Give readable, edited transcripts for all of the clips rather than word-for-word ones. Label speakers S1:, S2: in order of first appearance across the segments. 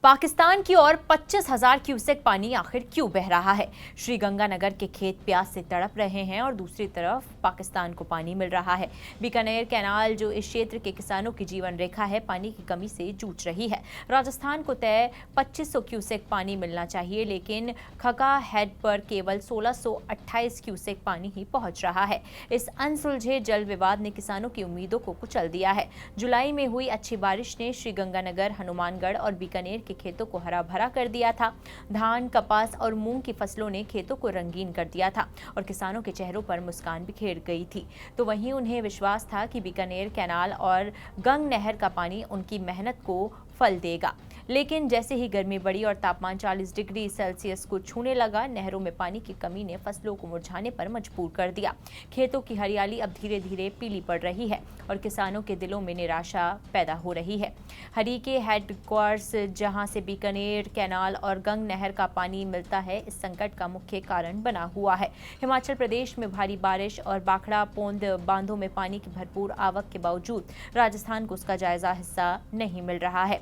S1: पाकिस्तान की ओर 25,000 क्यूसेक पानी आखिर क्यों बह रहा है। श्रीगंगानगर के खेत प्यास से तड़प रहे हैं और दूसरी तरफ पाकिस्तान को पानी मिल रहा है। बीकानेर कैनाल जो इस क्षेत्र के किसानों की जीवन रेखा है, पानी की कमी से जूझ रही है। राजस्थान को तय 2500 क्यूसेक पानी मिलना चाहिए, लेकिन खका हेड पर केवल 1628 क्यूसेक पानी ही पहुंच रहा है। इस अनसुलझे जल विवाद ने किसानों की उम्मीदों को कुचल दिया है। जुलाई में हुई अच्छी बारिश ने श्रीगंगानगर, हनुमानगढ़ और बीकानेर के खेतों को हरा भरा कर दिया था। धान, कपास और मूंग की फसलों ने खेतों को रंगीन कर दिया था और किसानों के चेहरों पर मुस्कान बिखेर गई थी। तो वहीं उन्हें विश्वास था कि बीकानेर कैनाल और गंग नहर का पानी उनकी मेहनत को फल देगा। लेकिन जैसे ही गर्मी बढ़ी और तापमान 40 डिग्री सेल्सियस को छूने लगा, नहरों में पानी की कमी ने फसलों को मुरझाने पर मजबूर कर दिया। खेतों की हरियाली अब धीरे धीरे पीली पड़ रही है और किसानों के दिलों में निराशा पैदा हो रही है। हरीके हेडक्वार्टर्स, जहां से बीकानेर कैनाल और गंग नहर का पानी मिलता है, इस संकट का मुख्य कारण बना हुआ है। हिमाचल प्रदेश में भारी बारिश और बाखड़ा पोंद बांधों में पानी की भरपूर आवक के बावजूद राजस्थान को उसका जायजा हिस्सा नहीं मिल रहा है।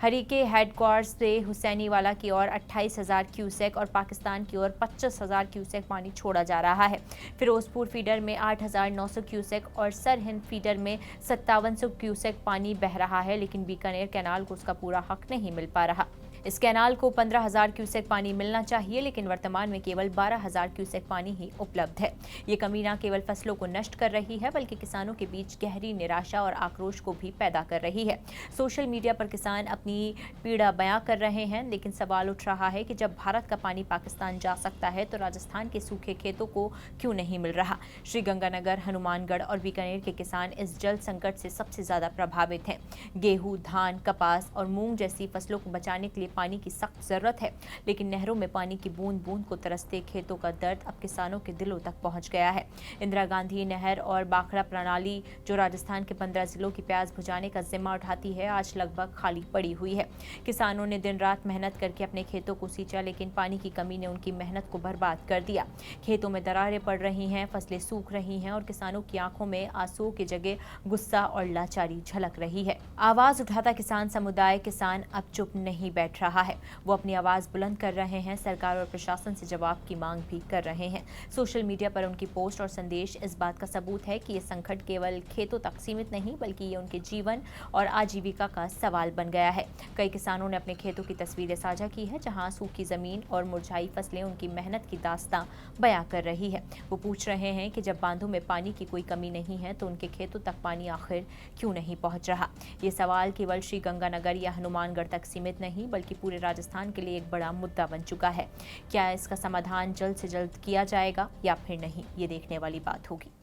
S1: हरीके हेडक्वार्टर्स से हुसैनीवाला की ओर 28,000 क्यूसेक और पाकिस्तान की ओर 25,000 क्यूसेक पानी छोड़ा जा रहा है। फिरोजपुर फीडर में 8,900 क्यूसेक और सरहिंद फीडर में 5700 क्यूसेक पानी बह रहा है, लेकिन बीकानेर कैनाल को उसका पूरा हक नहीं मिल पा रहा। इस कैनाल को 15,000 क्यूसेक पानी मिलना चाहिए, लेकिन वर्तमान में केवल 12,000 क्यूसेक पानी ही उपलब्ध है। ये कमी न केवल फसलों को नष्ट कर रही है, बल्कि किसानों के बीच गहरी निराशा और आक्रोश को भी पैदा कर रही है। सोशल मीडिया पर किसान अपनी पीड़ा बयां कर रहे हैं, लेकिन सवाल उठ रहा है कि जब भारत का पानी पाकिस्तान जा सकता है, तो राजस्थान के सूखे खेतों को क्यों नहीं मिल रहा। श्रीगंगानगर, हनुमानगढ़ और बीकानेर के किसान इस जल संकट से सबसे ज्यादा प्रभावित हैं। गेहूं, धान, कपास और मूंग जैसी फसलों को बचाने के लिए पानी की सख्त जरूरत है, लेकिन नहरों में पानी की बूंद बूंद को तरसते खेतों का दर्द अब किसानों के दिलों तक पहुंच गया है। इंदिरा गांधी नहर और बाखड़ा प्रणाली, जो राजस्थान के 15 जिलों की प्यास बुझाने का जिम्मा उठाती है, आज लगभग खाली पड़ी हुई है। किसानों ने दिन रात मेहनत करके अपने खेतों को सींचा, लेकिन पानी की कमी ने उनकी मेहनत को बर्बाद कर दिया। खेतों में दरारें पड़ रही हैं, फसलें सूख रही हैं और किसानों की आंखों में आंसुओं की जगह गुस्सा और लाचारी झलक रही है। आवाज उठाता किसान समुदाय, किसान अब चुप नहीं बैठ रहा है। वो अपनी आवाज बुलंद कर रहे हैं, सरकार और प्रशासन से जवाब की मांग भी कर रहे हैं। सोशल मीडिया पर उनकी पोस्ट और संदेश इस बात का सबूत है कि ये संकट केवल खेतों तक सीमित नहीं, बल्कि ये उनके जीवन और आजीविका का सवाल बन गया है। कई किसानों ने अपने खेतों की तस्वीरें साझा की है, जहां सूखी जमीन और मुरझाई फसलें उनकी मेहनत की दास्तां बयां कर रही है। वो पूछ रहे हैं कि जब बांधों में पानी की कोई कमी नहीं है, तो उनके खेतों तक पानी आखिर क्यों नहीं पहुंच रहा। ये सवाल केवल श्रीगंगानगर या हनुमानगढ़ तक सीमित नहीं, बल्कि पूरे राजस्थान के लिए एक बड़ा मुद्दा बन चुका है। क्या इसका समाधान जल्द से जल्द किया जाएगा या फिर नहीं, ये देखने वाली बात होगी।